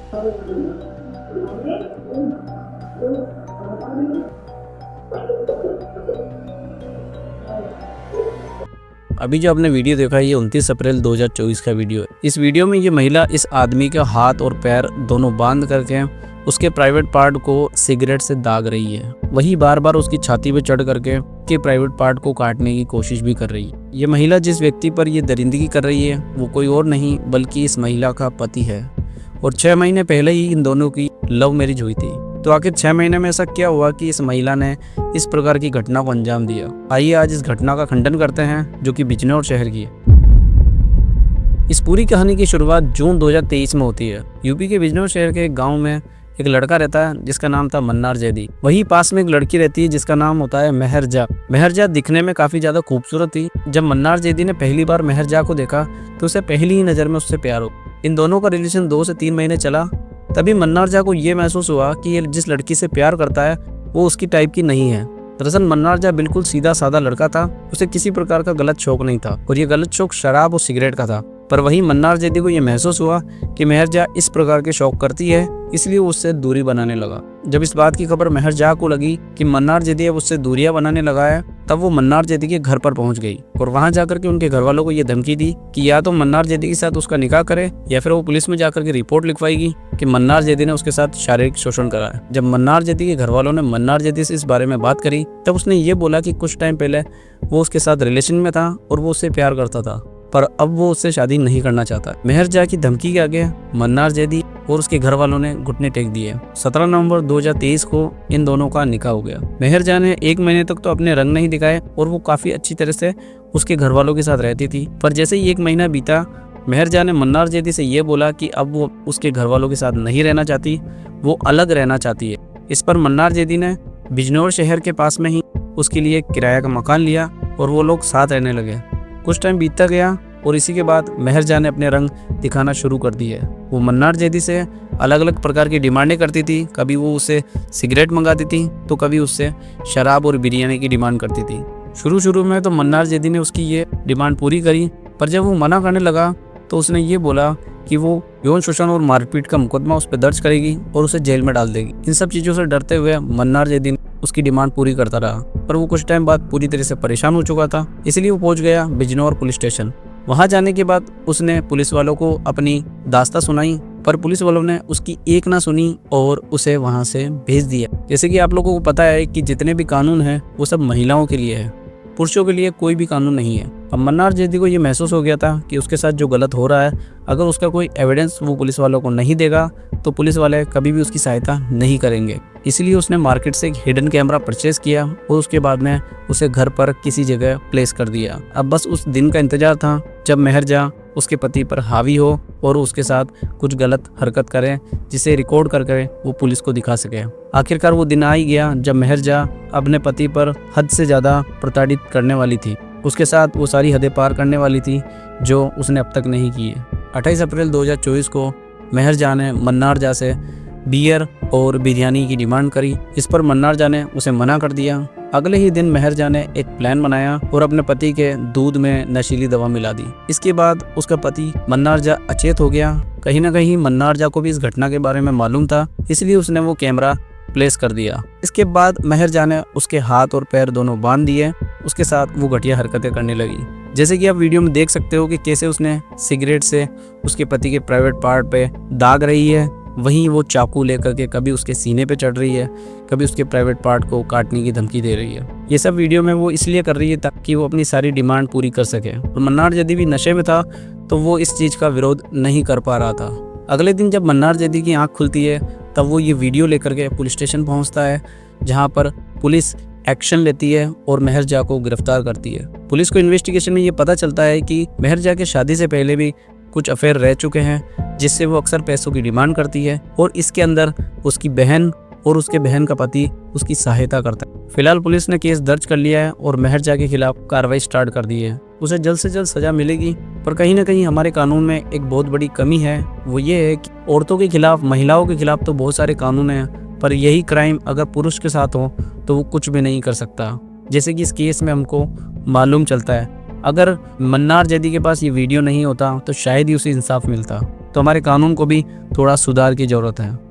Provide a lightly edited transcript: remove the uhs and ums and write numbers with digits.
अभी जो आपने वीडियो देखा है ये 29 अप्रैल 2024 का वीडियो है। इस वीडियो में ये महिला इस आदमी के हाथ और पैर दोनों बांध करके उसके प्राइवेट पार्ट को सिगरेट से दाग रही है। वही बार बार उसकी छाती पे चढ़ करके के प्राइवेट पार्ट को काटने की कोशिश भी कर रही है। ये महिला जिस व्यक्ति पर ये दरिंदगी कर रही है वो कोई और नहीं बल्कि इस महिला का पति है और 6 महीने पहले ही इन दोनों की लव मैरिज हुई थी। तो आखिर 6 महीने में ऐसा क्या हुआ कि इस महिला ने इस प्रकार की घटना को अंजाम दिया। आइए आज इस घटना का खंडन करते हैं जो कि बिजनौर शहर की है। इस पूरी कहानी की शुरुआत जून 2023 में होती है। यूपी के बिजनौर शहर के एक गाँव में एक लड़का रहता है जिसका नाम था मन्नार जैदी। वहीं पास में एक लड़की रहती है जिसका नाम होता है मेहरजा। मेहरजा दिखने में काफी ज्यादा खूबसूरत थी। जब मन्नार जैदी ने पहली बार मेहरजा को देखा तो उसे पहली ही नजर में उससे प्यार हो। इन दोनों का रिलेशन 2 से 3 महीने चला। तभी मन्नार जा को ये महसूस हुआ कि ये जिस लड़की से प्यार करता है वो उसकी टाइप की नहीं है। दरअसल मन्नार जा बिल्कुल सीधा साधा लड़का था। उसे किसी प्रकार का गलत शौक नहीं था और ये गलत शौक शराब और सिगरेट का था। पर वहीं मन्नार जैदी को ये महसूस हुआ कि मेहरजा इस प्रकार के शौक करती है, इसलिए वो उससे दूरी बनाने लगा। जब इस बात की खबर मेहरजा को लगी कि मन्नार जैदी अब उससे दूरियां बनाने लगा है, तब वो मन्नार जैदी के घर पर पहुंच गई और वहां जाकर के उनके घर वालों को ये धमकी दी कि या तो मन्नार जैदी के साथ उसका निकाह करे या फिर वो पुलिस में जाकर के रिपोर्ट लिखवाएगी कि मन्नार जैदी ने उसके साथ शारीरिक शोषण करा है। जब मन्नार जैदी के घर वालों ने मन्नार जैदी से इस बारे में बात करी तब उसने ये बोला कि कुछ टाइम पहले वो उसके साथ रिलेशन में था और वो उससे प्यार करता था, पर अब वो उससे शादी नहीं करना चाहता। मेहरजा की धमकी के आगे मन्नार जैदी और उसके घर वालों ने घुटने टेक दिए। 17 नवंबर 2023 को इन दोनों का निकाह हो गया। मेहरजा ने 1 महीने तक तो अपने रंग नहीं दिखाए और वो काफी अच्छी तरह से उसके घर वालों के साथ रहती थी। पर जैसे ही 1 महीना बीता, मेहरजा ने मन्नार जैदी से ये बोला कि अब वो उसके घर वालों के साथ नहीं रहना चाहती, वो अलग रहना चाहती है। इस पर मन्नार जैदी ने बिजनौर शहर के पास में ही उसके लिए किराया का मकान लिया और वो लोग साथ रहने लगे। कुछ टाइम बीतता गया और इसी के बाद मेहरजा ने अपने रंग दिखाना शुरू कर दिए। वो मन्नार जैदी से अलग अलग प्रकार की डिमांडें करती थी। कभी वो उससे सिगरेट मंगाती थी तो कभी उससे शराब और बिरयानी की डिमांड करती थी। शुरू में तो मन्नार जैदी ने उसकी ये डिमांड पूरी करी, पर जब वो मना करने लगा तो उसने ये बोला कि वो यौन शोषण और मारपीट का मुकदमा उस पर दर्ज करेगी और उसे जेल में डाल देगी। इन सब चीज़ों से डरते हुए मन्नार जैदी उसकी डिमांड पूरी करता रहा, पर वो कुछ टाइम बाद पूरी तरह से परेशान हो चुका था, इसलिए वो पहुंच गया बिजनौर पुलिस स्टेशन। वहां जाने के बाद उसने पुलिस वालों को अपनी दास्तां सुनाई, पर पुलिस वालों ने उसकी एक ना सुनी और उसे वहां से भेज दिया। जैसे कि आप लोगों को पता है कि जितने भी कानून हैं वो सब महिलाओं के लिए है, पुरुषों के लिए कोई भी कानून नहीं है। अब मन्नार जैदी को ये महसूस हो गया था कि उसके साथ जो गलत हो रहा है, अगर उसका कोई एविडेंस वो पुलिस वालों को नहीं देगा तो पुलिस वाले कभी भी उसकी सहायता नहीं करेंगे। इसलिए उसने मार्केट से एक हिडन कैमरा परचेज किया और उसके बाद में उसे घर पर किसी जगह प्लेस कर दिया। अब बस उस दिन का इंतजार था जब मेहरजा उसके पति पर हावी हो और उसके साथ कुछ गलत हरकत करे, जिसे रिकॉर्ड करके वो पुलिस को दिखा सके। आखिरकार वो दिन आ ही गया जब मेहरजा अपने पति पर हद से ज़्यादा प्रताड़ित करने वाली थी। उसके साथ वो सारी हदें पार करने वाली थी जो उसने अब तक नहीं की है। 28 अप्रैल 2024 को मेहरजा ने मन्नार जा से बियर और बिरयानी की डिमांड करी। इस पर मन्नार जा ने उसे मना कर दिया। अगले ही दिन मेहरजा ने एक प्लान बनाया और अपने पति के दूध में नशीली दवा मिला दी। इसके बाद उसका पति मन्नार जा अचेत हो गया। कहीं ना कहीं मन्नार जा को भी इस घटना के बारे में मालूम था, इसलिए उसने वो कैमरा प्लेस कर दिया। इसके बाद मेहरजा ने उसके हाथ और पैर दोनों बांध दिए। उसके साथ वो घटिया हरकतें करने लगी। जैसे कि आप वीडियो में देख सकते हो कि कैसे उसने सिगरेट से उसके पति के प्राइवेट पार्ट पे दाग रही है, वहीं वो चाकू लेकर के कभी उसके सीने पे चढ़ रही है, कभी उसके प्राइवेट पार्ट को काटने की धमकी दे रही है। ये सब वीडियो में वो इसलिए कर रही है ताकि वो अपनी सारी डिमांड पूरी कर सके। और मन्नार जैदी भी नशे में था तो वो इस चीज़ का विरोध नहीं कर पा रहा था। अगले दिन जब मन्नार जैदी की आँख खुलती है तब वो ये वीडियो लेकर के पुलिस स्टेशन पहुँचता है, जहाँ पर पुलिस एक्शन लेती है और मेहरजा को गिरफ्तार करती है। पुलिस को इन्वेस्टिगेशन में ये पता चलता है कि मेहरजा के शादी से पहले भी कुछ अफेयर रह चुके हैं, जिससे वो अक्सर पैसों की डिमांड करती है और इसके अंदर उसकी बहन और उसके बहन का पति उसकी सहायता करता है। फिलहाल पुलिस ने केस दर्ज कर लिया है और मेहरजा के खिलाफ कार्रवाई स्टार्ट कर दी है। उसे जल्द से जल्द सजा मिलेगी। पर कहीं ना कहीं हमारे कानून में एक बहुत बड़ी कमी है, वो ये है कि औरतों के खिलाफ, महिलाओं के खिलाफ तो बहुत सारे कानून हैं, पर यही क्राइम अगर पुरुष के साथ हो तो वो कुछ भी नहीं कर सकता। जैसे कि इस केस में हमको मालूम चलता है, अगर मन्नार जैदी के पास ये वीडियो नहीं होता तो शायद ही उसे इंसाफ मिलता। तो हमारे कानून को भी थोड़ा सुधार की ज़रूरत है।